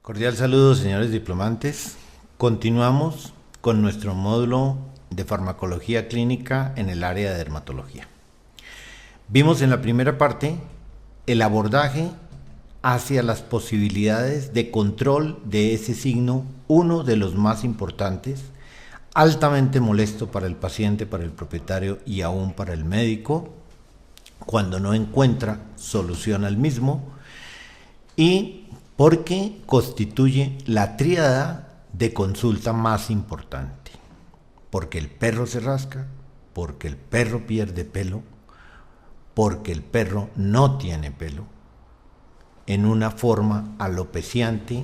Cordial saludo, señores diplomantes. Continuamos con nuestro módulo de farmacología clínica en el área de dermatología. Vimos en la primera parte el abordaje hacia las posibilidades de control de ese signo, uno de los más importantes, altamente molesto para el paciente, para el propietario y aún para el médico, cuando no encuentra solución al mismo, y porque constituye la tríada de consulta más importante. Porque el perro se rasca, porque el perro pierde pelo, porque el perro no tiene pelo, en una forma alopeciante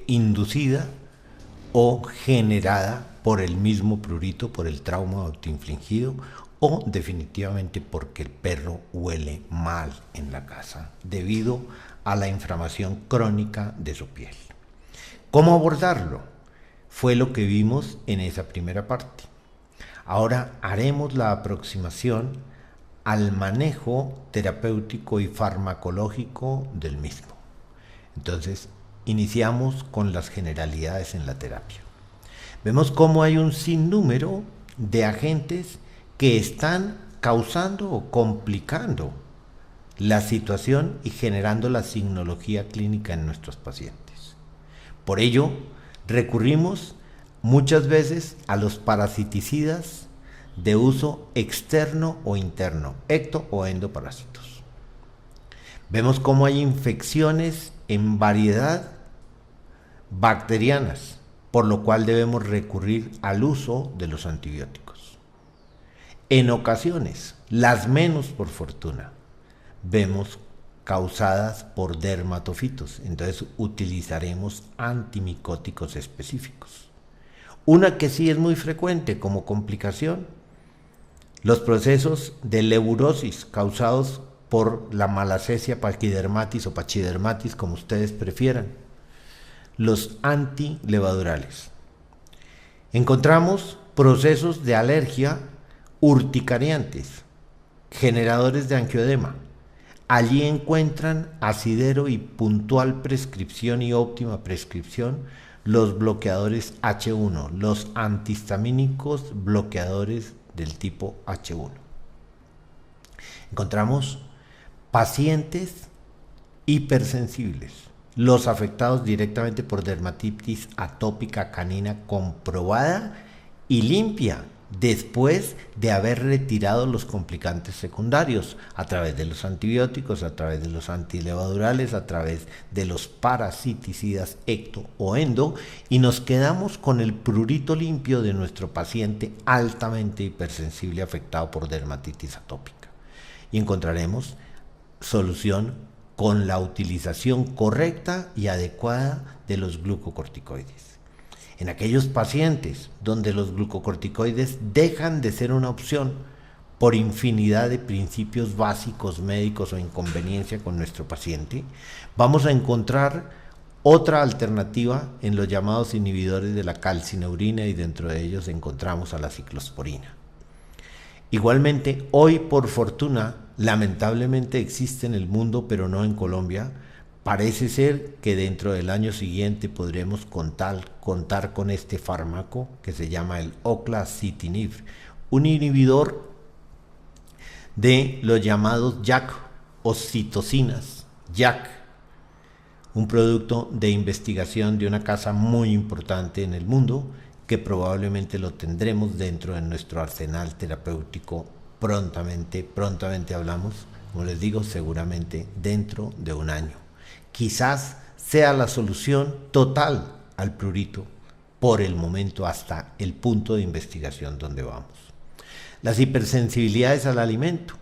inducida o generada por el mismo prurito, por el trauma autoinfligido, o definitivamente porque el perro huele mal en la casa debido a la inflamación crónica de su piel. ¿Cómo abordarlo? Fue lo que vimos en esa primera parte. Ahora haremos la aproximación al manejo terapéutico y farmacológico del mismo. Entonces, iniciamos con las generalidades en la terapia. Vemos cómo hay un sinnúmero de agentes que están causando o complicando la situación y generando la signología clínica en nuestros pacientes. Por ello, recurrimos muchas veces a los parasiticidas de uso externo o interno, ecto o endoparásitos. Vemos cómo hay infecciones en variedad bacterianas, por lo cual debemos recurrir al uso de los antibióticos. En ocasiones, las menos por fortuna, vemos causadas por dermatofitos, entonces utilizaremos antimicóticos específicos. Una que sí es muy frecuente como complicación, los procesos de leurosis causados por la malacesia paquidermatis o pachydermatis, como ustedes prefieran, los antilevadurales. Encontramos procesos de alergia urticariantes, generadores de angioedema. Allí encuentran asidero y puntual prescripción y óptima prescripción los bloqueadores H1, los antihistamínicos bloqueadores del tipo H1. Encontramos pacientes hipersensibles, los afectados directamente por dermatitis atópica canina comprobada y limpia, después de haber retirado los complicantes secundarios a través de los antibióticos, a través de los antilevadurales, a través de los parasiticidas ecto o endo, y nos quedamos con el prurito limpio de nuestro paciente altamente hipersensible afectado por dermatitis atópica. Y encontraremos solución con la utilización correcta y adecuada de los glucocorticoides. En aquellos pacientes donde los glucocorticoides dejan de ser una opción por infinidad de principios básicos médicos o inconveniencia con nuestro paciente, vamos a encontrar otra alternativa en los llamados inhibidores de la calcineurina, y dentro de ellos encontramos a la ciclosporina. Igualmente, hoy por fortuna, lamentablemente existe en el mundo, pero no en Colombia. Parece ser que dentro del año siguiente podremos contar con este fármaco que se llama el oclacitinib, un inhibidor de los llamados JAK o citocinas, JAK, un producto de investigación de una casa muy importante en el mundo que probablemente lo tendremos dentro de nuestro arsenal terapéutico prontamente hablamos, como les digo, seguramente dentro de un año. Quizás sea la solución total al prurito por el momento hasta el punto de investigación donde vamos. Las hipersensibilidades al alimento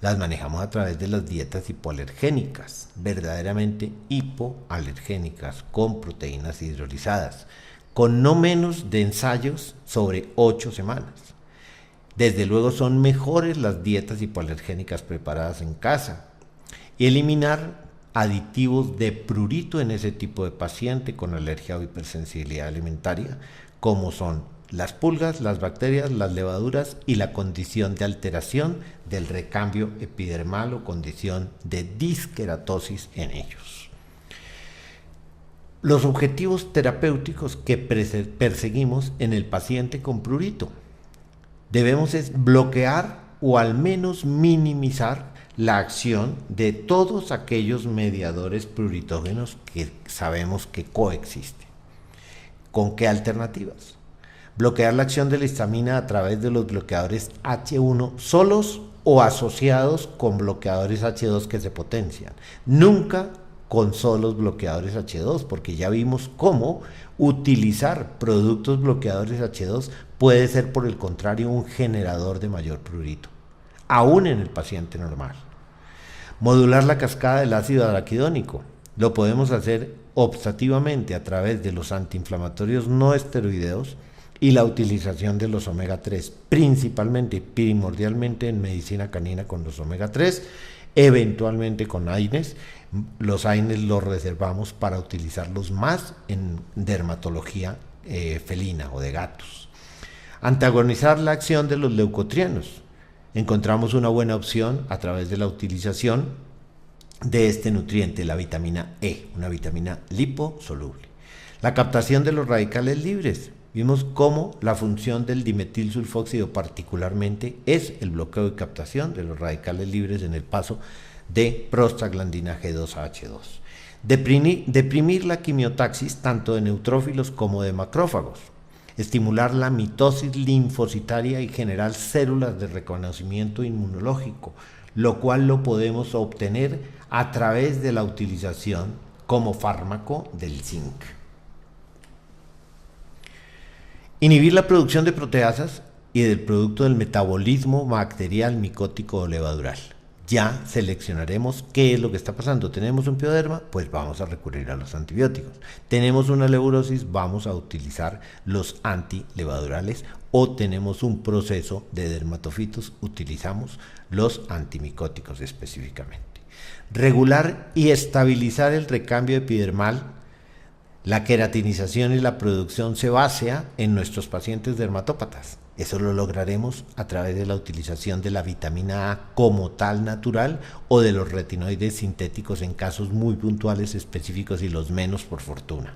las manejamos a través de las dietas hipoalergénicas, verdaderamente hipoalergénicas, con proteínas hidrolizadas, con no menos de ensayos sobre 8 semanas. Desde luego son mejores las dietas hipoalergénicas preparadas en casa. Y eliminar aditivos de prurito en ese tipo de paciente con alergia o hipersensibilidad alimentaria, como son las pulgas, las bacterias, las levaduras y la condición de alteración del recambio epidermal o condición de disqueratosis en ellos. Los objetivos terapéuticos que perseguimos en el paciente con prurito. Debemos es bloquear o al menos minimizar la acción de todos aquellos mediadores pruritógenos que sabemos que coexisten. ¿Con qué alternativas? Bloquear la acción de la histamina a través de los bloqueadores H1 solos o asociados con bloqueadores H2 que se potencian. Nunca con solos bloqueadores H2, porque ya vimos cómo utilizar productos bloqueadores H2 puede ser, por el contrario, un generador de mayor prurito, aún en el paciente normal. Modular la cascada del ácido araquidónico. Lo podemos hacer optativamente a través de los antiinflamatorios no esteroideos y la utilización de los omega 3, principalmente y primordialmente en medicina canina con los omega 3, eventualmente con AINES. Los AINES los reservamos para utilizarlos más en dermatología felina o de gatos. Antagonizar la acción de los leucotrienos. Encontramos una buena opción a través de la utilización de este nutriente, la vitamina E, una vitamina liposoluble. La captación de los radicales libres. Vimos cómo la función del dimetilsulfóxido particularmente es el bloqueo y captación de los radicales libres en el paso de prostaglandina G2 a H2. Deprimir la quimiotaxis tanto de neutrófilos como de macrófagos. Estimular la mitosis linfocitaria y generar células de reconocimiento inmunológico, lo cual lo podemos obtener a través de la utilización como fármaco del zinc. Inhibir la producción de proteasas y del producto del metabolismo bacterial, micótico o levadural. Ya seleccionaremos qué es lo que está pasando. ¿Tenemos un pioderma? Pues vamos a recurrir a los antibióticos. ¿Tenemos una leurosis? Vamos a utilizar los antilevadurales. O tenemos un proceso de dermatofitos, utilizamos los antimicóticos específicamente. Regular y estabilizar el recambio epidermal. La queratinización y la producción sebácea en nuestros pacientes dermatópatas. Eso lo lograremos a través de la utilización de la vitamina A como tal natural o de los retinoides sintéticos en casos muy puntuales, específicos y los menos por fortuna.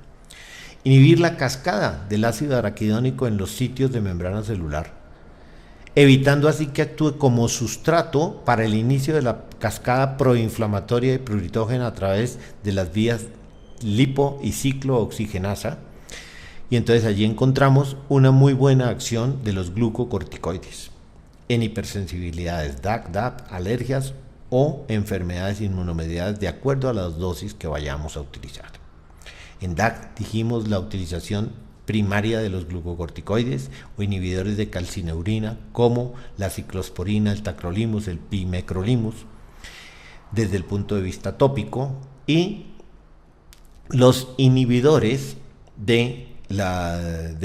Inhibir la cascada del ácido araquidónico en los sitios de membrana celular, evitando así que actúe como sustrato para el inicio de la cascada proinflamatoria y pruritógena a través de las vías lipo y ciclooxigenasa, y entonces allí encontramos una muy buena acción de los glucocorticoides en hipersensibilidades DAC, DAP, alergias o enfermedades inmunomediadas de acuerdo a las dosis que vayamos a utilizar. En DAC dijimos la utilización primaria de los glucocorticoides o inhibidores de calcineurina como la ciclosporina, el tacrolimus, el pimecrolimus desde el punto de vista tópico, y los inhibidores de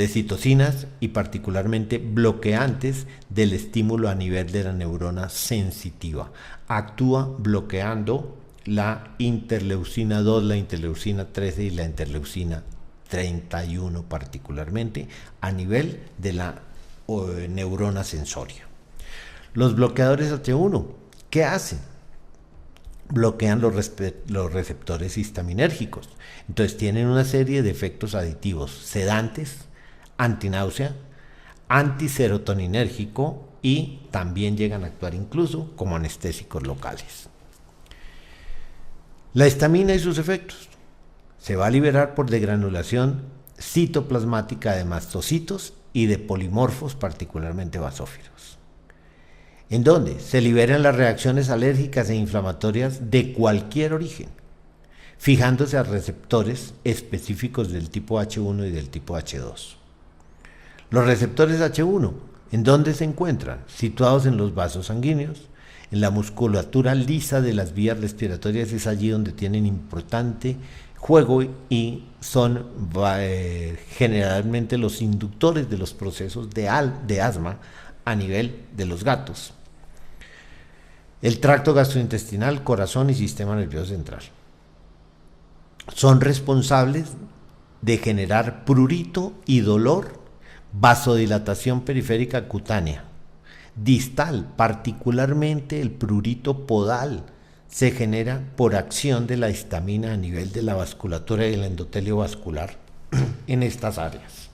citocinas y particularmente bloqueantes del estímulo a nivel de la neurona sensitiva. Actúa bloqueando la interleucina 2, la interleucina 13 y la interleucina 31 particularmente a nivel de la neurona sensoria. Los bloqueadores H1, ¿qué hacen? Bloquean los receptores histaminérgicos. Entonces tienen una serie de efectos aditivos, sedantes, antináusea, antiserotoninérgico y también llegan a actuar incluso como anestésicos locales. La histamina y sus efectos. Se va a liberar por degranulación citoplasmática de mastocitos y de polimorfos, particularmente basófilos. ¿En dónde? Se liberan las reacciones alérgicas e inflamatorias de cualquier origen, fijándose a receptores específicos del tipo H1 y del tipo H2. Los receptores H1, ¿en dónde se encuentran? Situados en los vasos sanguíneos, en la musculatura lisa de las vías respiratorias, es allí donde tienen importante juego y son generalmente los inductores de los procesos de asma a nivel de los gatos. El tracto gastrointestinal, corazón y sistema nervioso central. Son responsables de generar prurito y dolor, vasodilatación periférica cutánea, distal, particularmente el prurito podal se genera por acción de la histamina a nivel de la vasculatura y el endotelio vascular en estas áreas.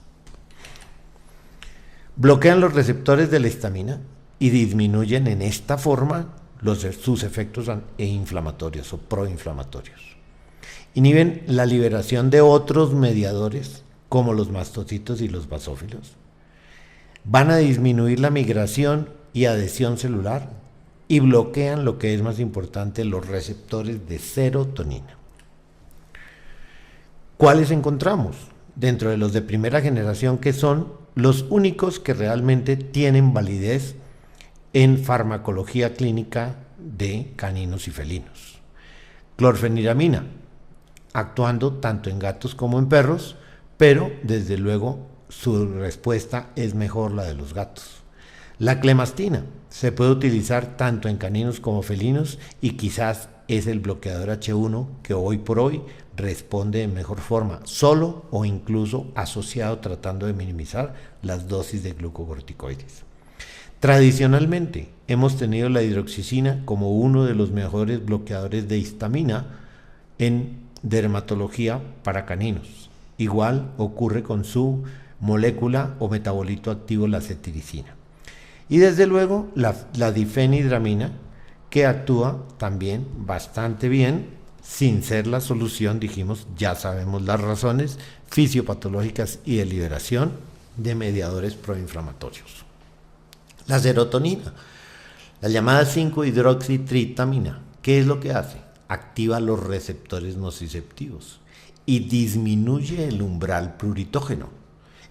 Bloquean los receptores de la histamina y disminuyen en esta forma sus efectos inflamatorios o proinflamatorios. Inhiben la liberación de otros mediadores como los mastocitos y los basófilos. Van a disminuir la migración y adhesión celular y bloquean lo que es más importante, los receptores de serotonina. ¿Cuáles encontramos? Dentro de los de primera generación, que son los únicos que realmente tienen validez en farmacología clínica de caninos y felinos. Clorfeniramina, actuando tanto en gatos como en perros, pero desde luego su respuesta es mejor la de los gatos. La clemastina se puede utilizar tanto en caninos como felinos y quizás es el bloqueador H1 que hoy por hoy responde de mejor forma, solo o incluso asociado, tratando de minimizar las dosis de glucocorticoides. Tradicionalmente hemos tenido la hidroxicina como uno de los mejores bloqueadores de histamina en dermatología para caninos. Igual ocurre con su molécula o metabolito activo, la cetiricina. Y desde luego la difenhidramina, que actúa también bastante bien, sin ser la solución, dijimos, ya sabemos las razones fisiopatológicas y de liberación de mediadores proinflamatorios. La serotonina, la llamada 5-hidroxitritamina, ¿qué es lo que hace? Activa los receptores nociceptivos y disminuye el umbral pruritógeno.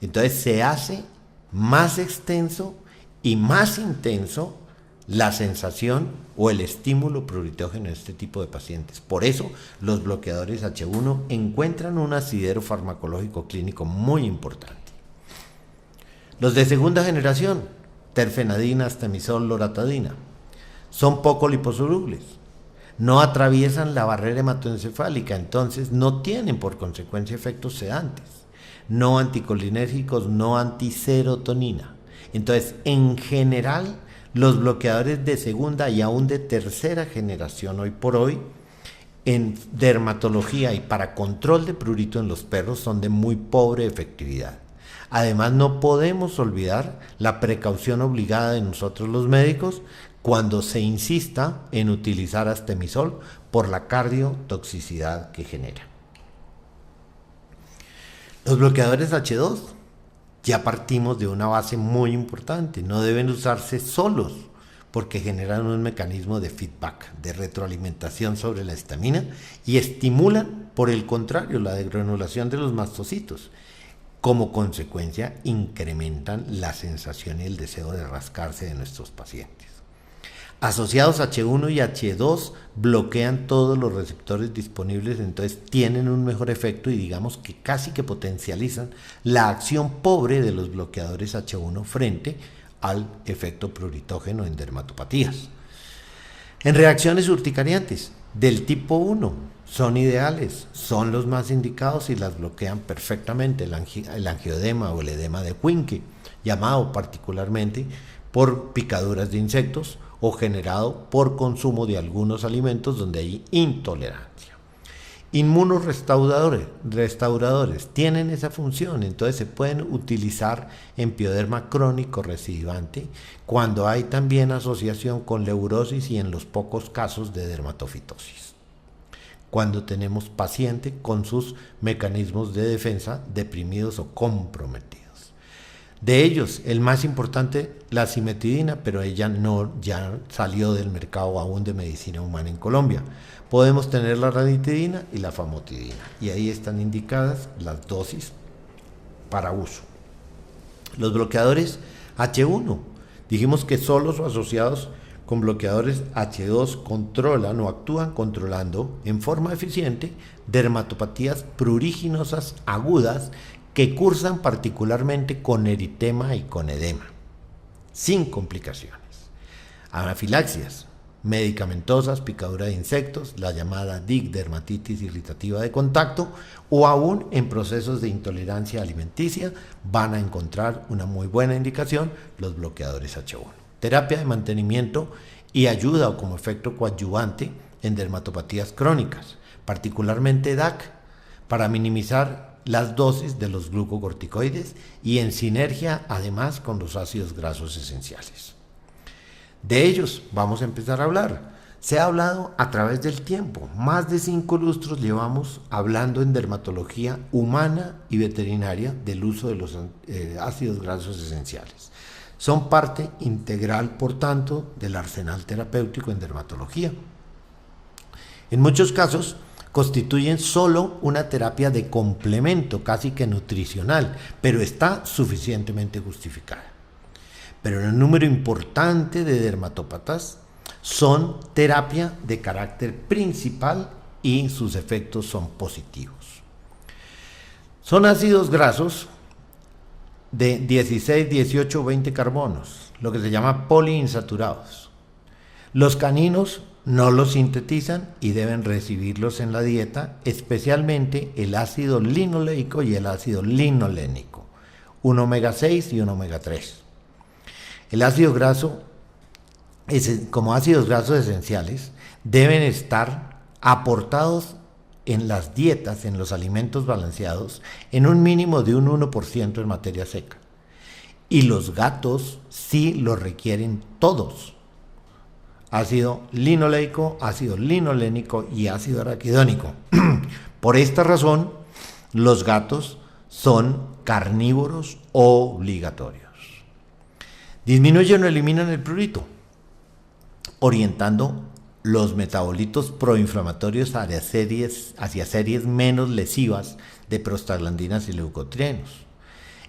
Entonces se hace más extenso y más intenso la sensación o el estímulo pruritógeno en este tipo de pacientes. Por eso los bloqueadores H1 encuentran un asidero farmacológico clínico muy importante. Los de segunda generación, terfenadina, astemizol, loratadina, son poco liposolubles, no atraviesan la barrera hematoencefálica, entonces no tienen por consecuencia efectos sedantes, no anticolinérgicos, no antiserotonina. Entonces, en general, los bloqueadores de segunda y aún de tercera generación hoy por hoy, en dermatología y para control de prurito en los perros, son de muy pobre efectividad. Además, no podemos olvidar la precaución obligada de nosotros los médicos cuando se insista en utilizar astemizol por la cardiotoxicidad que genera. Los bloqueadores H2, ya partimos de una base muy importante, no deben usarse solos porque generan un mecanismo de feedback, de retroalimentación sobre la histamina y estimulan, por el contrario, la degranulación de los mastocitos. Como consecuencia, incrementan la sensación y el deseo de rascarse de nuestros pacientes. Asociados H1 y H2 bloquean todos los receptores disponibles, entonces tienen un mejor efecto y digamos que casi que potencializan la acción pobre de los bloqueadores H1 frente al efecto pruritógeno en dermatopatías. En reacciones urticariantes del tipo 1 son ideales, son los más indicados y las bloquean perfectamente el angioedema o el edema de Quincke, llamado particularmente por picaduras de insectos o generado por consumo de algunos alimentos donde hay intolerancia. Inmunorestauradores tienen esa función, entonces se pueden utilizar en pioderma crónico recidivante cuando hay también asociación con leurosis y en los pocos casos de dermatofitosis. Cuando tenemos paciente con sus mecanismos de defensa deprimidos o comprometidos. De ellos, el más importante, la cimetidina, pero ella ya salió del mercado aún de medicina humana en Colombia. Podemos tener la ranitidina y la famotidina, y ahí están indicadas las dosis para uso. Los bloqueadores H1, dijimos que solos o asociados con bloqueadores H2 controlan o actúan controlando en forma eficiente dermatopatías pruriginosas agudas que cursan particularmente con eritema y con edema, sin complicaciones. Anafilaxias medicamentosas, picadura de insectos, la llamada DIC, dermatitis irritativa de contacto, o aún en procesos de intolerancia alimenticia, van a encontrar una muy buena indicación los bloqueadores H1. Terapia de mantenimiento y ayuda o como efecto coadyuvante en dermatopatías crónicas, particularmente DAC, para minimizar las dosis de los glucocorticoides y en sinergia además con los ácidos grasos esenciales. De ellos vamos a empezar a hablar. Se ha hablado a través del tiempo. Más de 5 lustros llevamos hablando en dermatología humana y veterinaria del uso de los ácidos grasos esenciales. Son parte integral, por tanto, del arsenal terapéutico en dermatología. En muchos casos, constituyen solo una terapia de complemento, casi que nutricional, pero está suficientemente justificada. Pero en un número importante de dermatópatas son terapia de carácter principal y sus efectos son positivos. Son ácidos grasos de 16, 18 o 20 carbonos, lo que se llama poliinsaturados. Los caninos no los sintetizan y deben recibirlos en la dieta, especialmente el ácido linoleico y el ácido linolénico, un omega 6 y un omega 3. El ácido graso, como ácidos grasos esenciales, deben estar aportados en las dietas, en los alimentos balanceados, en un mínimo de un 1% en materia seca. Y los gatos sí lo requieren todos. Ácido linoleico, ácido linolénico y ácido araquidónico. Por esta razón, los gatos son carnívoros obligatorios. Disminuyen o eliminan el prurito, orientando los metabolitos proinflamatorios hacia series menos lesivas de prostaglandinas y leucotrienos.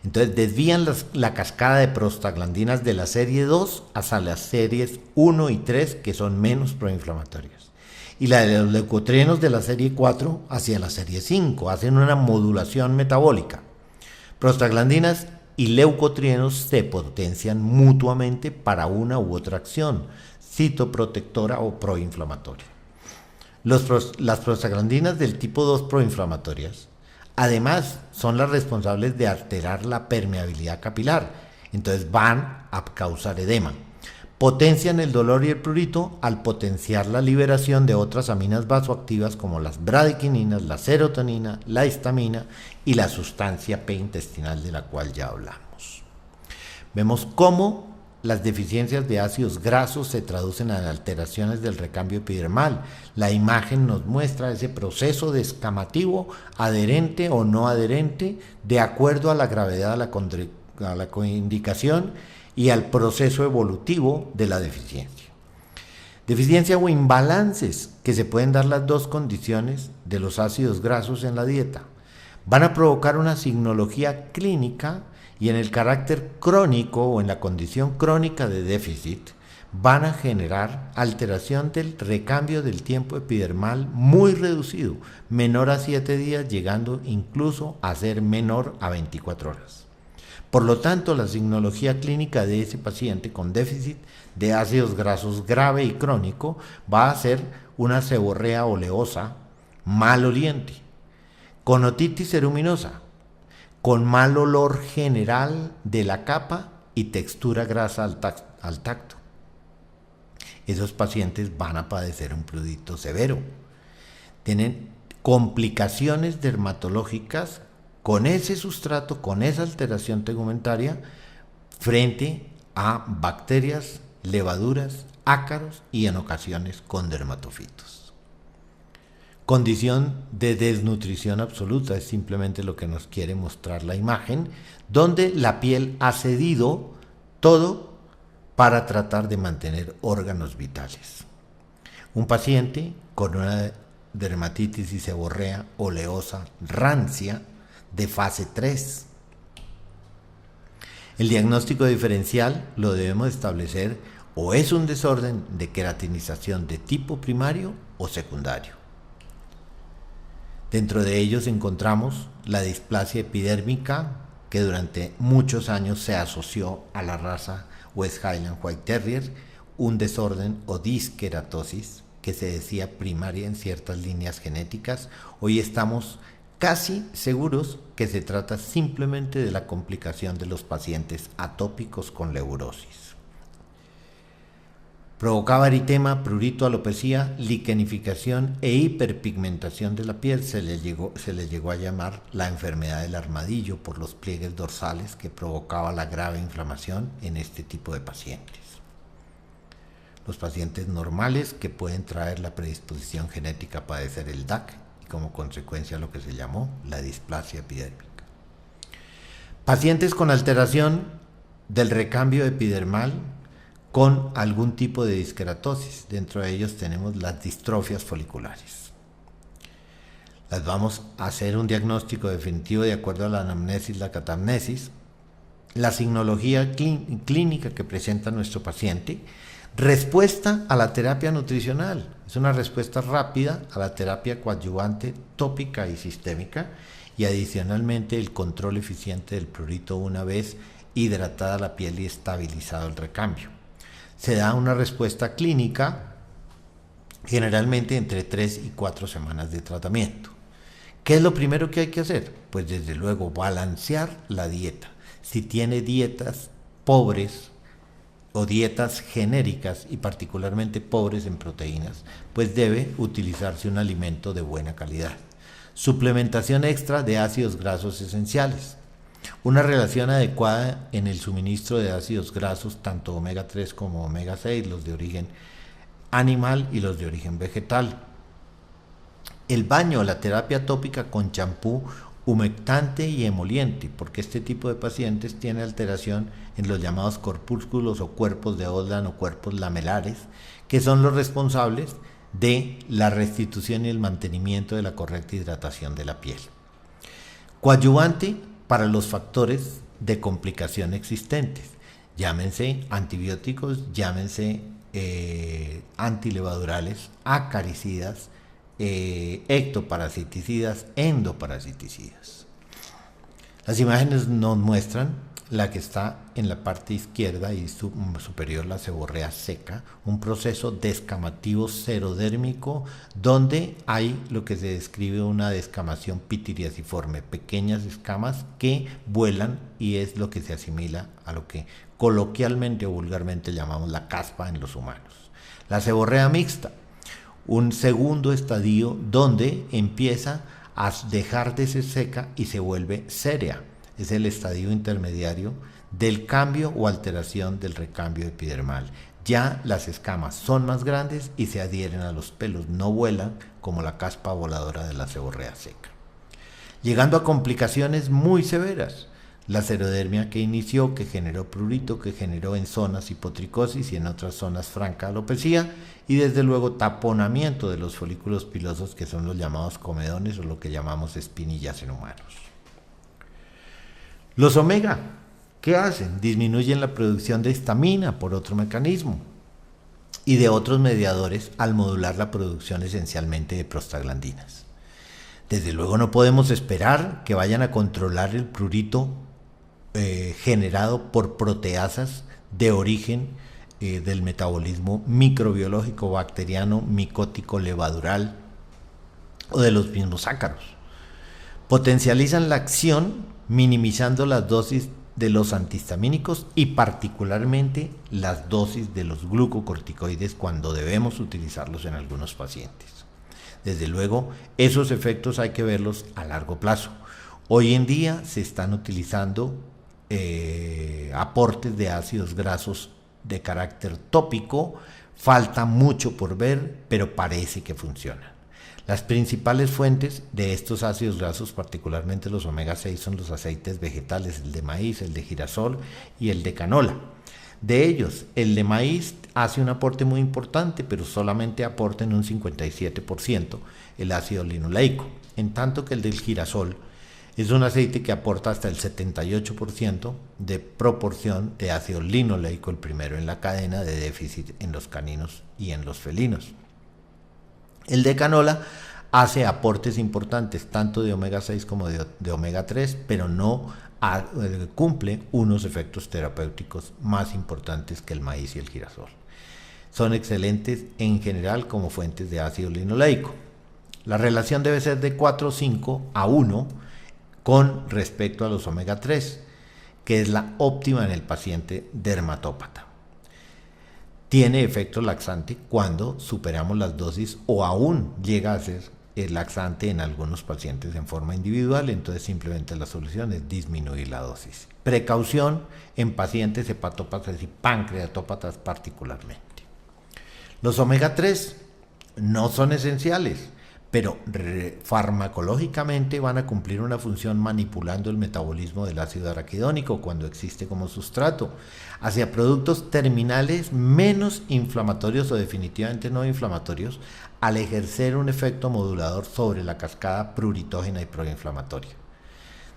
Entonces desvían la cascada de prostaglandinas de la serie 2 hacia las series 1 y 3, que son menos proinflamatorias. Y la de los leucotrienos de la serie 4 hacia la serie 5. Hacen una modulación metabólica. Prostaglandinas y leucotrienos se potencian mutuamente para una u otra acción, citoprotectora o proinflamatoria. Las prostaglandinas del tipo 2 proinflamatorias además son las responsables de alterar la permeabilidad capilar, entonces van a causar edema. Potencian el dolor y el prurito al potenciar la liberación de otras aminas vasoactivas como las bradykininas, la serotonina, la histamina y la sustancia P intestinal de la cual ya hablamos. Vemos cómo las deficiencias de ácidos grasos se traducen en alteraciones del recambio epidermal. La imagen nos muestra ese proceso descamativo, adherente o no adherente, de acuerdo a la gravedad a la indicación y al proceso evolutivo de la deficiencia. Deficiencia o imbalances, que se pueden dar las dos condiciones de los ácidos grasos en la dieta, van a provocar una signología clínica y en el carácter crónico o en la condición crónica de déficit van a generar alteración del recambio del tiempo epidermal muy reducido, menor a 7 días, llegando incluso a ser menor a 24 horas. Por lo tanto, la signología clínica de ese paciente con déficit de ácidos grasos grave y crónico va a ser una seborrea oleosa maloliente, con otitis eruminosa, con mal olor general de la capa y textura grasa al tacto. Esos pacientes van a padecer un prurito severo. Tienen complicaciones dermatológicas con ese sustrato, con esa alteración tegumentaria, frente a bacterias, levaduras, ácaros y en ocasiones con dermatofitos. Condición de desnutrición absoluta es simplemente lo que nos quiere mostrar la imagen, donde la piel ha cedido todo para tratar de mantener órganos vitales. Un paciente con una dermatitis y seborrea oleosa rancia de fase 3. El diagnóstico diferencial lo debemos establecer o es un desorden de queratinización de tipo primario o secundario. Dentro de ellos encontramos la displasia epidérmica, que durante muchos años se asoció a la raza West Highland White Terrier, un desorden o disqueratosis que se decía primaria en ciertas líneas genéticas. Hoy estamos casi seguros que se trata simplemente de la complicación de los pacientes atópicos con leurosis. Provocaba eritema, prurito, alopecia, liquenificación e hiperpigmentación de la piel. Se le llegó a llamar la enfermedad del armadillo por los pliegues dorsales que provocaba la grave inflamación en este tipo de pacientes. Los pacientes normales que pueden traer la predisposición genética a padecer el DAC y como consecuencia lo que se llamó la displasia epidérmica. Pacientes con alteración del recambio epidermal con algún tipo de disqueratosis. Dentro de ellos tenemos las distrofias foliculares. Las vamos a hacer un diagnóstico definitivo de acuerdo a la anamnesis, la catamnesis, la signología clínica que presenta nuestro paciente, respuesta a la terapia nutricional. Es una respuesta rápida a la terapia coadyuvante tópica y sistémica y adicionalmente el control eficiente del prurito una vez hidratada la piel y estabilizado el recambio. Se da una respuesta clínica generalmente entre 3 y 4 semanas de tratamiento. ¿Qué es lo primero que hay que hacer? Pues desde luego balancear la dieta. Si tiene dietas pobres o dietas genéricas y particularmente pobres en proteínas, pues debe utilizarse un alimento de buena calidad. Suplementación extra de ácidos grasos esenciales. Una relación adecuada en el suministro de ácidos grasos, tanto omega 3 como omega 6, los de origen animal y los de origen vegetal. El baño, la terapia tópica con champú humectante y emoliente, porque este tipo de pacientes tiene alteración en los llamados corpúsculos o cuerpos de Odland o cuerpos lamelares, que son los responsables de la restitución y el mantenimiento de la correcta hidratación de la piel. Coadyuvante para los factores de complicación existentes, llámense antibióticos, llámense antilevadurales, acaricidas, ectoparasiticidas, endoparasiticidas. Las imágenes nos muestran la que está en la parte izquierda y superior, la seborrea seca, un proceso descamativo serodérmico donde hay lo que se describe una descamación pitiriaciforme, pequeñas escamas que vuelan y es lo que se asimila a lo que coloquialmente o vulgarmente llamamos la caspa en los humanos. La seborrea mixta, un segundo estadio donde empieza a dejar de ser seca y se vuelve sérea. Es el estadio intermediario del cambio o alteración del recambio epidermal. Ya las escamas son más grandes y se adhieren a los pelos, no vuelan como la caspa voladora de la seborrea seca. Llegando a complicaciones muy severas, la serodermia que inició, que generó prurito, que generó en zonas hipotricosis y en otras zonas franca alopecia, y desde luego taponamiento de los folículos pilosos que son los llamados comedones o lo que llamamos espinillas en humanos. Los omega, ¿qué hacen? Disminuyen la producción de histamina por otro mecanismo y de otros mediadores al modular la producción esencialmente de prostaglandinas. Desde luego no podemos esperar que vayan a controlar el prurito generado por proteasas de origen del metabolismo microbiológico, bacteriano, micótico, levadural o de los mismos ácaros. Potencializan la acción minimizando las dosis de los antihistamínicos y particularmente las dosis de los glucocorticoides cuando debemos utilizarlos en algunos pacientes. Desde luego, esos efectos hay que verlos a largo plazo. Hoy en día se están utilizando aportes de ácidos grasos de carácter tópico, falta mucho por ver, pero parece que funcionan. Las principales fuentes de estos ácidos grasos, particularmente los omega 6, son los aceites vegetales, el de maíz, el de girasol y el de canola. De ellos, el de maíz hace un aporte muy importante, pero solamente aporta en un 57% el ácido linoleico, en tanto que el del girasol es un aceite que aporta hasta el 78% de proporción de ácido linoleico, el primero en la cadena de déficit en los caninos y en los felinos. El de canola hace aportes importantes tanto de omega 6 como de omega 3, pero no cumple unos efectos terapéuticos más importantes que el maíz y el girasol. Son excelentes en general como fuentes de ácido linoleico. La relación debe ser de 4,5 a 1 con respecto a los omega 3, que es la óptima en el paciente dermatópata. tiene efecto laxante cuando superamos las dosis o aún llega a ser el laxante en algunos pacientes en forma individual, entonces simplemente la solución es disminuir la dosis. Precaución en pacientes hepatópatas y pancreatópatas particularmente. Los omega 3 no son esenciales, pero farmacológicamente van a cumplir una función manipulando el metabolismo del ácido araquidónico cuando existe como sustrato hacia productos terminales menos inflamatorios o definitivamente no inflamatorios, al ejercer un efecto modulador sobre la cascada pruritógena y proinflamatoria.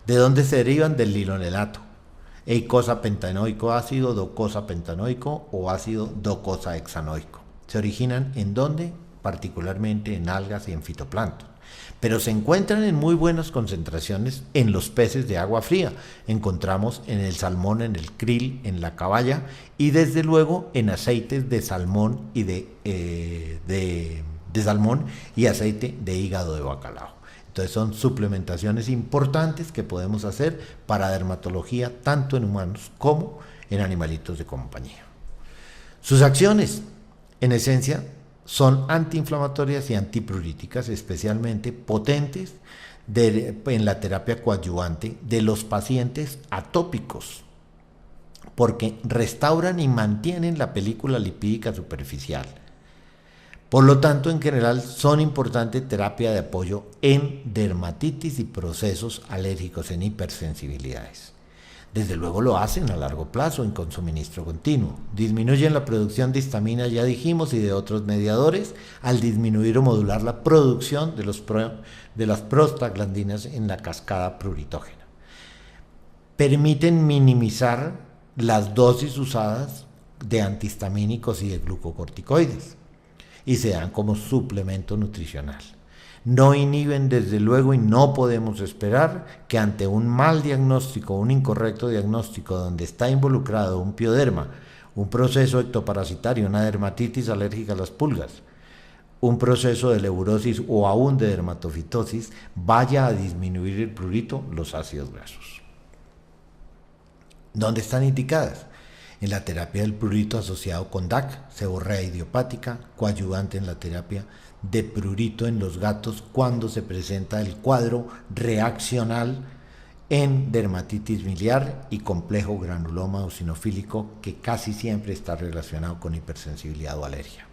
¿De dónde se derivan? Del lilonelato, eicosapentanoico ácido, docosapentanoico o ácido docosahexanoico. ¿Se originan en dónde? Particularmente en algas y en fitoplancton, pero se encuentran en muy buenas concentraciones en los peces de agua fría. Encontramos en el salmón, en el krill, en la caballa y desde luego en aceites de salmón y de salmón y aceite de hígado de bacalao. Entonces son suplementaciones importantes que podemos hacer para dermatología tanto en humanos como en animalitos de compañía. Sus acciones, en esencia, son antiinflamatorias y antipruríticas, especialmente potentes en la terapia coadyuvante de los pacientes atópicos, porque restauran y mantienen la película lipídica superficial. Por lo tanto, en general, son importante terapia de apoyo en dermatitis y procesos alérgicos en hipersensibilidades. Desde luego lo hacen a largo plazo con suministro continuo. Disminuyen la producción de histamina, ya dijimos, y de otros mediadores al disminuir o modular la producción de las prostaglandinas en la cascada pruritógena. Permiten minimizar las dosis usadas de antihistamínicos y de glucocorticoides y se dan como suplemento nutricional. No inhiben desde luego y no podemos esperar que ante un mal diagnóstico, un incorrecto diagnóstico donde está involucrado un pioderma, un proceso ectoparasitario, una dermatitis alérgica a las pulgas, un proceso de leurosis o aún de dermatofitosis, vaya a disminuir el prurito, los ácidos grasos. ¿Dónde están indicadas? En la terapia del prurito asociado con DAC, seborrea idiopática, coadyuvante en la terapia de prurito en los gatos cuando se presenta el cuadro reaccional en dermatitis miliar y complejo granuloma eosinofílico que casi siempre está relacionado con hipersensibilidad o alergia.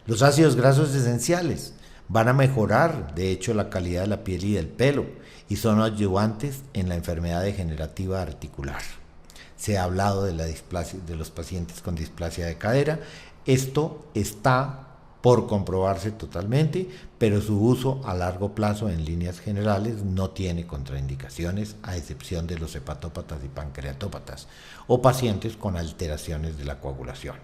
Los ácidos grasos esenciales van a mejorar, de hecho, la calidad de la piel y del pelo y son ayudantes en la enfermedad degenerativa articular. Se ha hablado de la displasia, de los pacientes con displasia de cadera. Esto está por comprobarse totalmente, pero su uso a largo plazo en líneas generales no tiene contraindicaciones, a excepción de los hepatópatas y pancreatópatas o pacientes con alteraciones de la coagulación.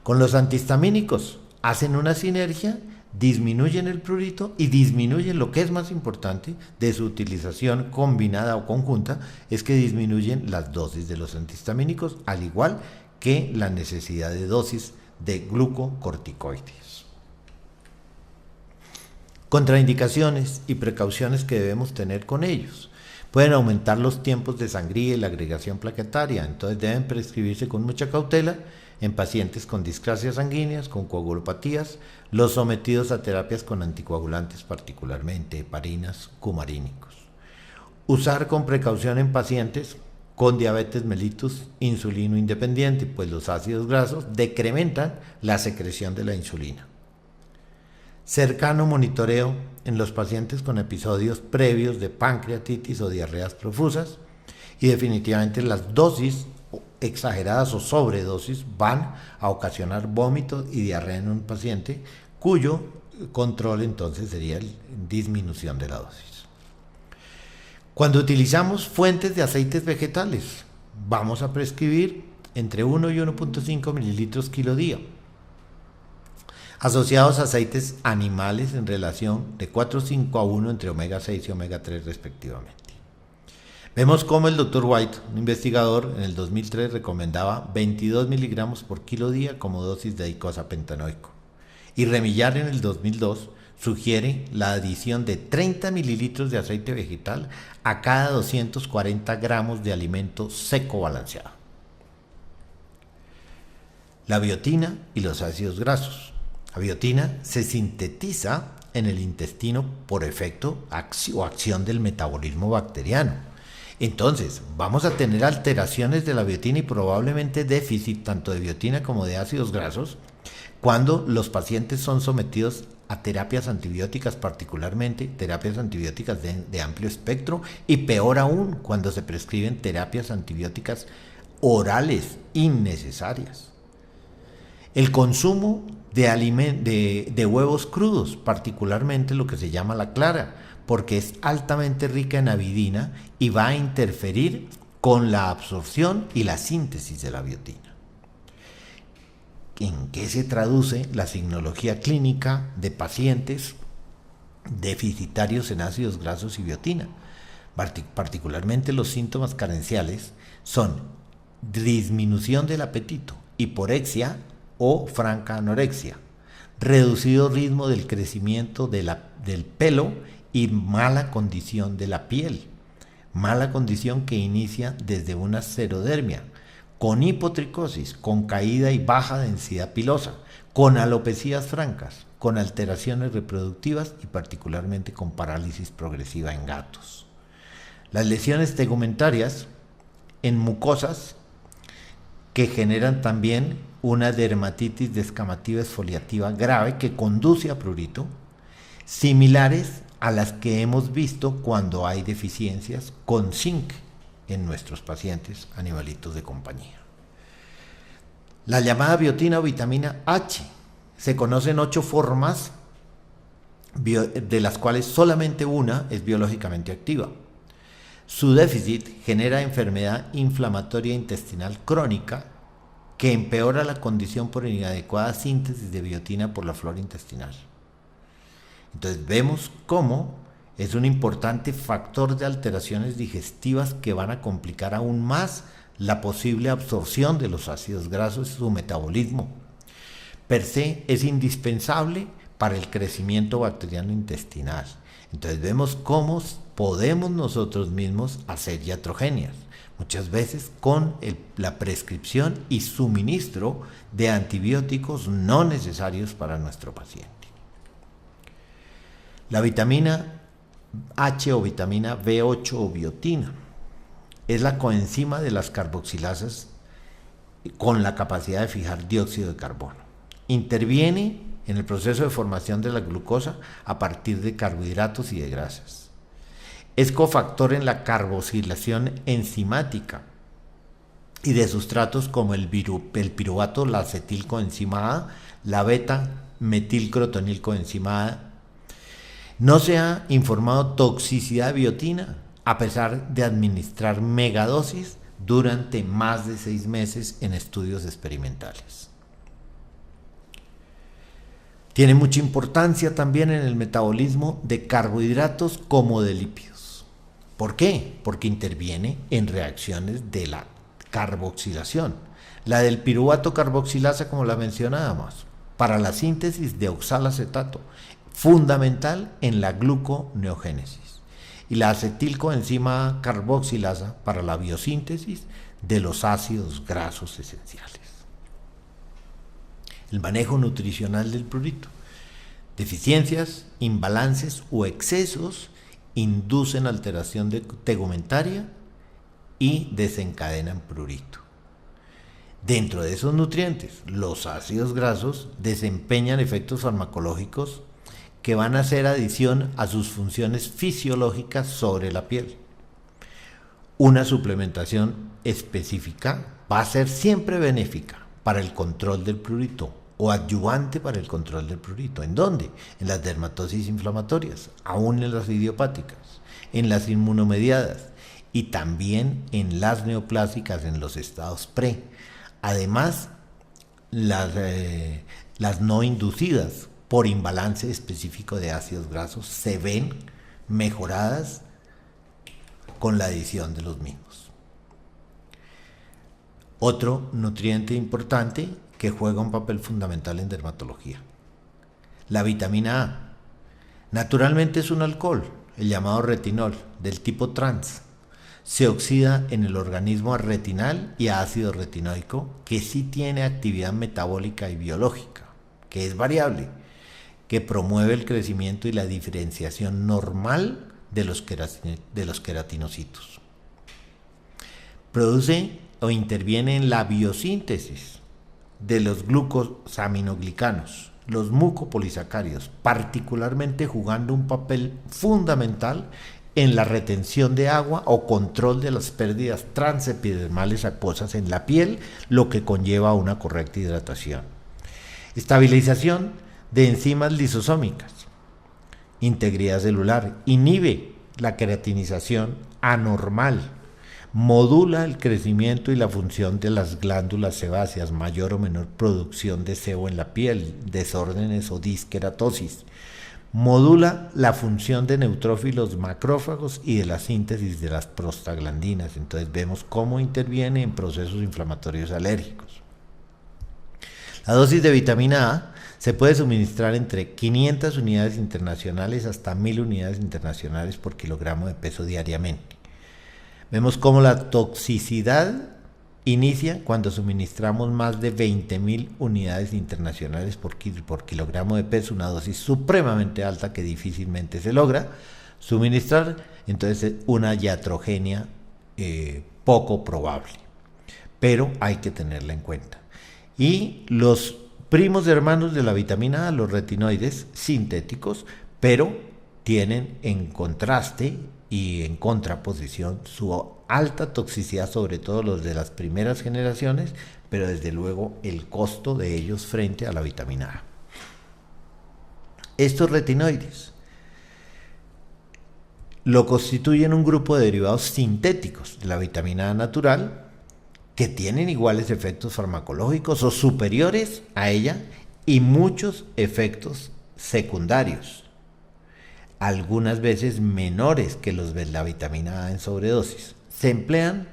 Con los antihistamínicos hacen una sinergia, disminuyen el prurito y disminuyen, lo que es más importante de su utilización combinada o conjunta, es que disminuyen las dosis de los antihistamínicos, al igual que la necesidad de dosis de glucocorticoides. Contraindicaciones y precauciones que debemos tener con ellos. Pueden aumentar los tiempos de sangría y la agregación plaquetaria, entonces deben prescribirse con mucha cautela en pacientes con discrasias sanguíneas, con coagulopatías, los sometidos a terapias con anticoagulantes, particularmente heparinas, cumarínicos. Usar con precaución en pacientes con diabetes mellitus insulino independiente, pues los ácidos grasos decrementan la secreción de la insulina. Cercano monitoreo en los pacientes con episodios previos de pancreatitis o diarreas profusas, y definitivamente las dosis exageradas o sobredosis van a ocasionar vómitos y diarrea en un paciente, cuyo control entonces sería la disminución de la dosis. Cuando utilizamos fuentes de aceites vegetales, vamos a prescribir entre 1 y 1.5 mililitros kilo día, asociados a aceites animales en relación de 4:5:1 entre omega 6 y omega 3 respectivamente. Vemos cómo el Dr. White, un investigador, en el 2003 recomendaba 22 miligramos por kilo día como dosis de eicosapentanoico, y Remillar en el 2002 sugiere la adición de 30 mililitros de aceite vegetal a cada 240 gramos de alimento seco balanceado. La biotina y los ácidos grasos. La biotina se sintetiza en el intestino por efecto o acción del metabolismo bacteriano. Entonces, vamos a tener alteraciones de la biotina y probablemente déficit tanto de biotina como de ácidos grasos cuando los pacientes son sometidos a terapias antibióticas, particularmente terapias antibióticas de amplio espectro, y peor aún cuando se prescriben terapias antibióticas orales innecesarias. El consumo de huevos crudos, particularmente lo que se llama la clara, porque es altamente rica en avidina y va a interferir con la absorción y la síntesis de la biotina. ¿En qué se traduce la signología clínica de pacientes deficitarios en ácidos grasos y biotina? Particularmente los síntomas carenciales son disminución del apetito, hiporexia o franca anorexia, reducido ritmo del crecimiento del pelo y mala condición de la piel, mala condición que inicia desde una xerodermia, con hipotricosis, con caída y baja densidad pilosa, con alopecias francas, con alteraciones reproductivas y particularmente con parálisis progresiva en gatos. Las lesiones tegumentarias en mucosas que generan también una dermatitis descamativa exfoliativa grave que conduce a prurito, similares a las que hemos visto cuando hay deficiencias con zinc en nuestros pacientes animalitos de compañía. La llamada biotina o vitamina H. Se conocen 8 formas, de las cuales solamente una es biológicamente activa. Su déficit genera enfermedad inflamatoria intestinal crónica que empeora la condición por inadecuada síntesis de biotina por la flora intestinal. Entonces vemos cómo es un importante factor de alteraciones digestivas que van a complicar aún más la posible absorción de los ácidos grasos y su metabolismo. Per se es indispensable para el crecimiento bacteriano intestinal. Entonces vemos cómo podemos nosotros mismos hacer iatrogenias, muchas veces con la prescripción y suministro de antibióticos no necesarios para nuestro paciente. La vitamina H o vitamina B8 o biotina es la coenzima de las carboxilasas con la capacidad de fijar dióxido de carbono. Interviene en el proceso de formación de la glucosa a partir de carbohidratos y de grasas. Es cofactor en la carboxilación enzimática y de sustratos como el piruvato, la acetilcoenzima A, la beta-metilcrotonilcoenzima A. No se ha informado toxicidad de biotina a pesar de administrar megadosis durante más de 6 meses en estudios experimentales. Tiene mucha importancia también en el metabolismo de carbohidratos como de lípidos. ¿Por qué? Porque interviene en reacciones de la carboxilación. La del piruvato carboxilasa, como la mencionábamos, para la síntesis de oxalacetato, fundamental en la gluconeogénesis. Y la acetilcoenzima carboxilasa para la biosíntesis de los ácidos grasos esenciales. El manejo nutricional del prurito. Deficiencias, imbalances o excesos inducen alteración tegumentaria y desencadenan prurito. Dentro de esos nutrientes, los ácidos grasos desempeñan efectos farmacológicos que van a hacer adición a sus funciones fisiológicas sobre la piel. Una suplementación específica va a ser siempre benéfica para el control del prurito o adyuvante para el control del prurito. ¿En dónde? En las dermatosis inflamatorias, aún en las idiopáticas, en las inmunomediadas y también en las neoplásicas en los estados pre. Además, las no inducidas por imbalance específico de ácidos grasos se ven mejoradas con la adición de los mismos. Otro nutriente importante que juega un papel fundamental en dermatología. La vitamina A. Naturalmente es un alcohol, el llamado retinol, del tipo trans. se oxida en el organismo a retinal y a ácido retinoico, que sí tiene actividad metabólica y biológica, que es variable, que promueve el crecimiento y la diferenciación normal de los queratinocitos. Produce o interviene en la biosíntesis de los glucosaminoglicanos, los mucopolisacáridos, particularmente jugando un papel fundamental en la retención de agua o control de las pérdidas transepidermales acuosas en la piel, lo que conlleva una correcta hidratación. Estabilización de enzimas lisosómicas, integridad celular, inhibe la queratinización anormal, modula el crecimiento y la función de las glándulas sebáceas, mayor o menor producción de sebo en la piel, desórdenes o disqueratosis. Modula la función de neutrófilos macrófagos y de la síntesis de las prostaglandinas. Entonces vemos cómo interviene en procesos inflamatorios alérgicos. La dosis de vitamina A se puede suministrar entre 500 unidades internacionales hasta 1000 unidades internacionales por kilogramo de peso diariamente. Vemos cómo la toxicidad inicia cuando suministramos más de 20.000 unidades internacionales por kilogramo de peso, una dosis supremamente alta que difícilmente se logra suministrar, entonces una iatrogenia poco probable, pero hay que tenerla en cuenta. Y los primos hermanos de la vitamina A, los retinoides sintéticos, pero tienen en contraste y en contraposición su alta toxicidad, sobre todo los de las primeras generaciones, pero desde luego el costo de ellos frente a la vitamina A. Estos retinoides lo constituyen un grupo de derivados sintéticos de la vitamina A natural que tienen iguales efectos farmacológicos o superiores a ella y muchos efectos secundarios, algunas veces menores que los de la vitamina A en sobredosis. Se emplean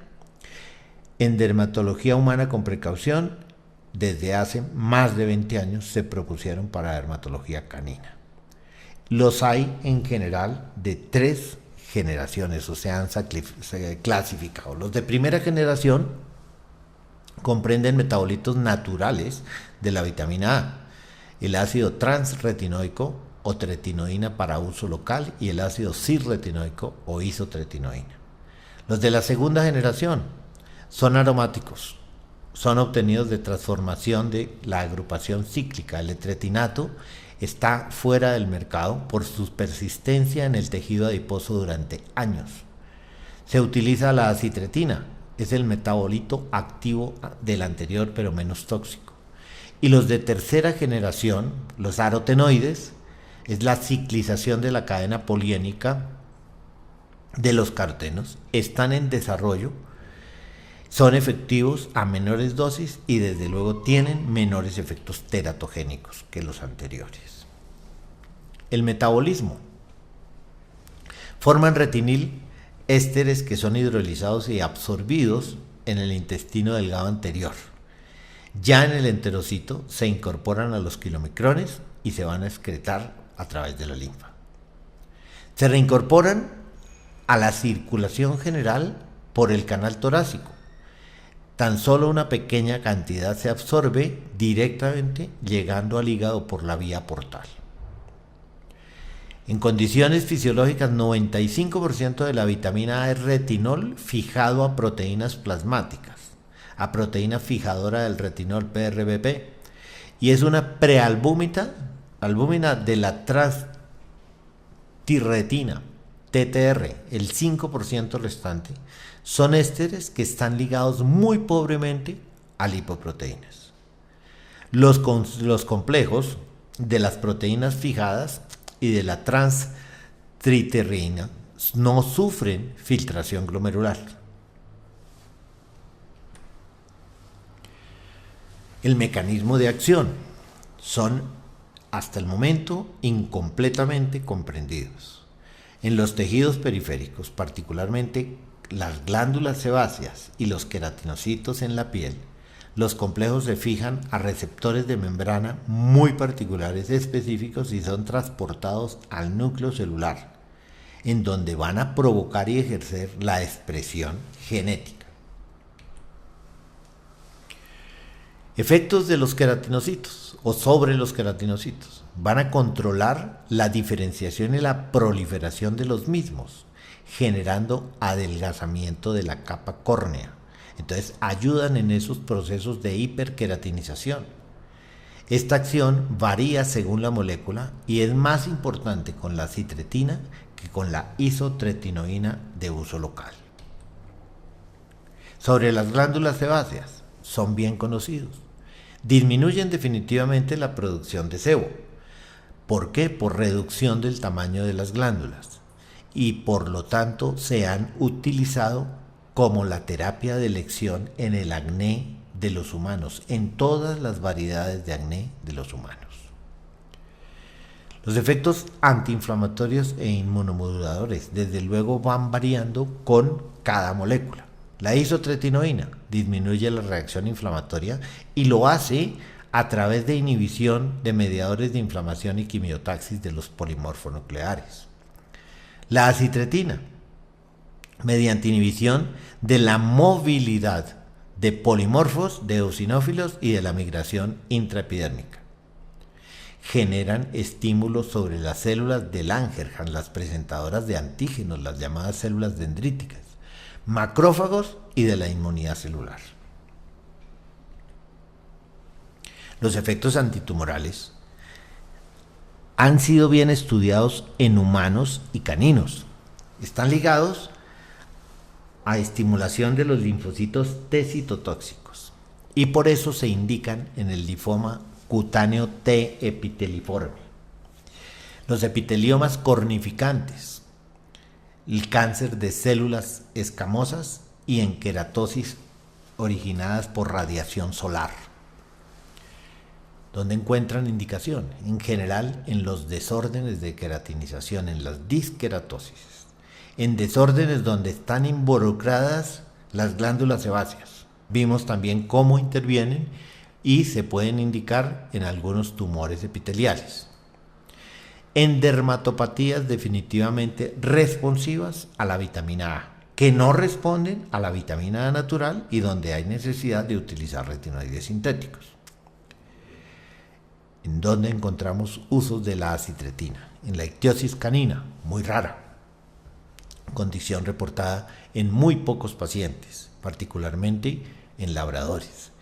en dermatología humana con precaución. Desde hace más de 20 años se propusieron para dermatología canina. Los hay en general de 3 generaciones, o sea, han clasificado. Los de primera generación comprenden metabolitos naturales de la vitamina A, el ácido transretinoico o tretinoína para uso local y el ácido cis-retinoico o isotretinoína. Los de la segunda generación son aromáticos, son obtenidos de transformación de la agrupación cíclica. El etretinato está fuera del mercado por su persistencia en el tejido adiposo durante años. Se utiliza la acitretina, es el metabolito activo del anterior pero menos tóxico. Y los de tercera generación, los arotenoides, es la ciclización de la cadena poliénica de los carotenos, están en desarrollo, son efectivos a menores dosis y desde luego tienen menores efectos teratogénicos que los anteriores. El metabolismo. Forman retinil ésteres que son hidrolizados y absorbidos en el intestino delgado anterior. Ya en el enterocito se incorporan a los kilomicrones y se van a excretar a través de la linfa. Se reincorporan a la circulación general por el canal torácico. Tan solo una pequeña cantidad se absorbe directamente llegando al hígado por la vía portal. En condiciones fisiológicas, 95% de la vitamina A es retinol fijado a proteínas plasmáticas, a proteína fijadora del retinol PRBP, y es una prealbúmina de la transtirretina, TTR, el 5% restante, son ésteres que están ligados muy pobremente a lipoproteínas. Los complejos de las proteínas fijadas y de la transtriterrina no sufren filtración glomerular. El mecanismo de acción son hasta el momento incompletamente comprendidos. En los tejidos periféricos, particularmente las glándulas sebáceas y los queratinocitos en la piel, los complejos se fijan a receptores de membrana muy particulares específicos y son transportados al núcleo celular. en donde van a provocar y ejercer la expresión genética. Efectos de los queratinocitos o sobre los queratinocitos. Van a controlar la diferenciación y la proliferación de los mismos, generando adelgazamiento de la capa córnea. Entonces ayudan en esos procesos de hiperqueratinización. Esta acción varía según la molécula y es más importante con la acitretina que con la isotretinoína de uso local. Sobre las glándulas sebáceas, son bien conocidos. Disminuyen definitivamente la producción de sebo. ¿Por qué? Por reducción del tamaño de las glándulas y por lo tanto se han utilizado como la terapia de elección en el acné de los humanos, en todas las variedades de acné de los humanos. Los efectos antiinflamatorios e inmunomoduladores desde luego van variando con cada molécula. La isotretinoína disminuye la reacción inflamatoria y lo hace a través de inhibición de mediadores de inflamación y quimiotaxis de los polimorfonucleares. La acitretina, mediante inhibición de la movilidad de polimorfos, de eosinófilos y de la migración intraepidérmica. Generan estímulos sobre las células de Langerhans, las presentadoras de antígenos, las llamadas células dendríticas, macrófagos y de la inmunidad celular. Los efectos antitumorales han sido bien estudiados en humanos y caninos. Están ligados a estimulación de los linfocitos T citotóxicos y por eso se indican en el linfoma cutáneo T epiteliforme, los epiteliomas cornificantes, el cáncer de células escamosas y en queratosis originadas por radiación solar. ¿Dónde encuentran indicación? En general en los desórdenes de queratinización, en las disqueratosis, en desórdenes donde están involucradas las glándulas sebáceas. Vimos también cómo intervienen y se pueden indicar en algunos tumores epiteliales. En dermatopatías definitivamente responsivas a la vitamina A, que no responden a la vitamina A natural y donde hay necesidad de utilizar retinoides sintéticos. ¿En dónde encontramos usos de la acitretina? En la ictiosis canina, muy rara, condición reportada en muy pocos pacientes, particularmente en labradores.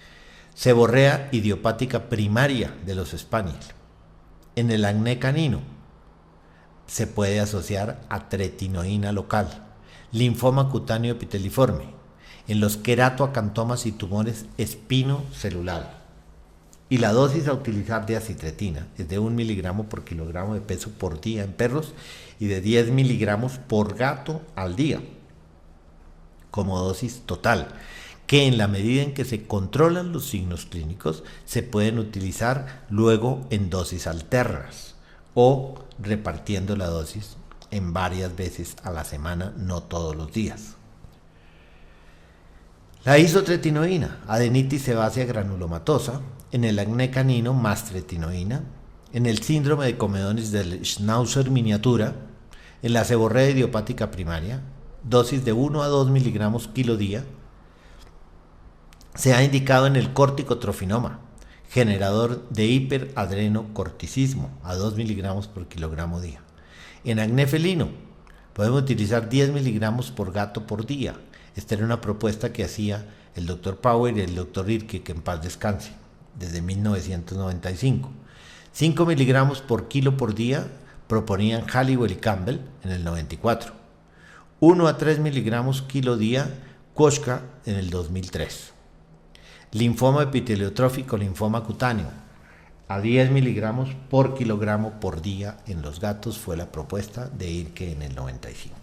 Seborrea idiopática primaria de los spaniel. En el acné canino se puede asociar a tretinoína local. Linfoma cutáneo epiteliforme. En los queratoacantomas y tumores espinocelular. Y la dosis a utilizar de acitretina es de 1 miligramo por kilogramo de peso por día en perros y de 10 miligramos por gato al día, como dosis total, que en la medida en que se controlan los signos clínicos se pueden utilizar luego en dosis alternas o repartiendo la dosis en varias veces a la semana, no todos los días. La isotretinoína, adenitis sebácea granulomatosa, en el acné canino más tretinoína, en el síndrome de comedones del Schnauzer miniatura, en la seborrea idiopática primaria, dosis de 1 a 2 miligramos kilo día. Se ha indicado en el corticotrofinoma, generador de hiperadrenocorticismo, a 2 miligramos por kilogramo día. En acné felino, podemos utilizar 10 miligramos por gato por día. Esta era una propuesta que hacía el Dr. Power y el Dr. Irke, que en paz descanse, desde 1995. 5 miligramos por kilo por día proponían Halliwell y Campbell en el 94. 1 a 3 miligramos kilo día Koshka en el 2003. Linfoma epiteliotrófico, linfoma cutáneo, a 10 miligramos por kilogramo por día en los gatos fue la propuesta de Irke en el 95.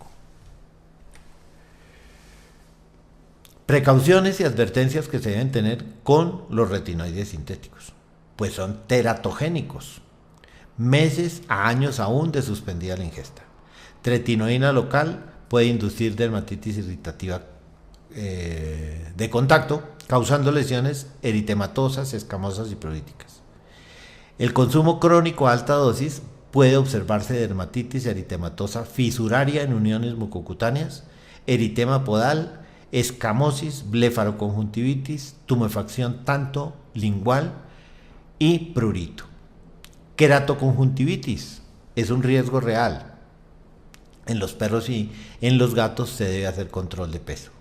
Precauciones y advertencias que se deben tener con los retinoides sintéticos, pues son teratogénicos, meses a años aún de suspendida la ingesta. Tretinoína local puede inducir dermatitis irritativa de contacto, causando lesiones eritematosas, escamosas y pruríticas. El consumo crónico a alta dosis puede observarse dermatitis eritematosa fisuraria en uniones mucocutáneas, eritema podal, escamosis, blefaroconjuntivitis, tumefacción tanto lingual y prurito. Queratoconjuntivitis es un riesgo real. En los perros y en los gatos se debe hacer control de peso.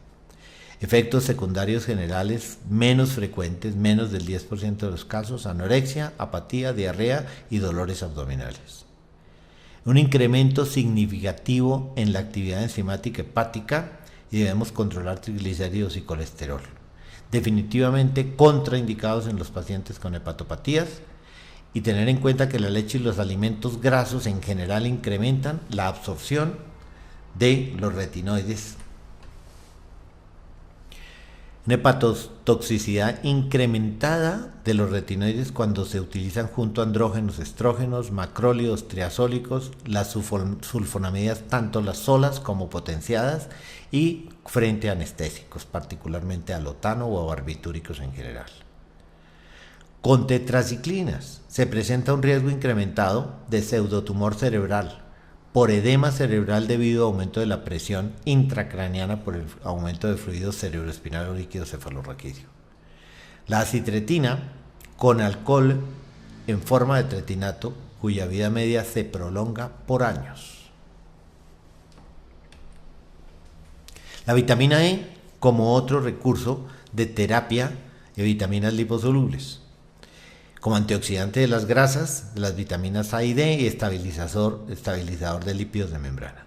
Efectos secundarios generales menos frecuentes, menos del 10% de los casos: anorexia, apatía, diarrea y dolores abdominales. Un incremento significativo en la actividad enzimática hepática y debemos controlar triglicéridos y colesterol. Definitivamente contraindicados en los pacientes con hepatopatías, y tener en cuenta que la leche y los alimentos grasos en general incrementan la absorción de los retinoides. Una hepatotoxicidad incrementada de los retinoides cuando se utilizan junto a andrógenos, estrógenos, macrólidos, triazólicos, las sulfonamidas, tanto las solas como potenciadas, y frente a anestésicos, particularmente alotano o barbitúricos en general. Con tetraciclinas se presenta un riesgo incrementado de pseudotumor cerebral por edema cerebral debido a aumento de la presión intracraneana por el aumento de fluido cerebroespinal o líquido cefalorraquídeo. La acitretina con alcohol en forma de tretinato, cuya vida media se prolonga por años. La vitamina E como otro recurso de terapia de vitaminas liposolubles, como antioxidante de las grasas, de las vitaminas A y D, y estabilizador de lípidos de membrana.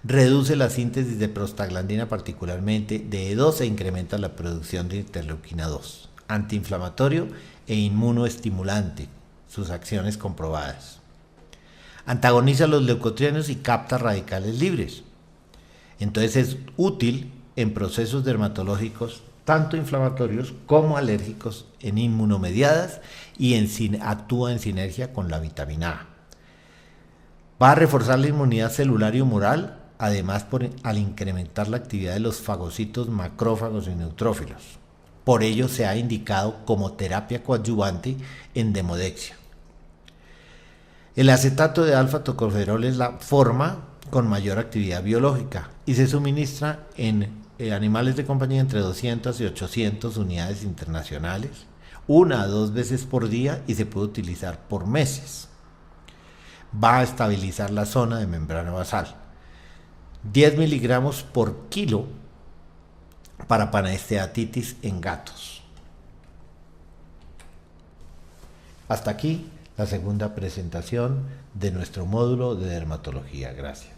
Reduce la síntesis de prostaglandina, particularmente de E2, e incrementa la producción de interleuquina 2, antiinflamatorio e inmunoestimulante, sus acciones comprobadas. Antagoniza los leucotrienos y capta radicales libres. Entonces es útil en procesos dermatológicos tanto inflamatorios como alérgicos, en inmunomediadas, y actúa en sinergia con la vitamina A. Va a reforzar la inmunidad celular y humoral, además al incrementar la actividad de los fagocitos, macrófagos y neutrófilos. Por ello se ha indicado como terapia coadyuvante en demodexia. El acetato de alfa-tocoferol es la forma con mayor actividad biológica y se suministra en animales de compañía entre 200 y 800 unidades internacionales, 1 a 2 veces por día, y se puede utilizar por meses. Va a estabilizar la zona de membrana basal. 10 miligramos por kilo para panesteatitis en gatos. Hasta aquí la segunda presentación de nuestro módulo de dermatología. Gracias.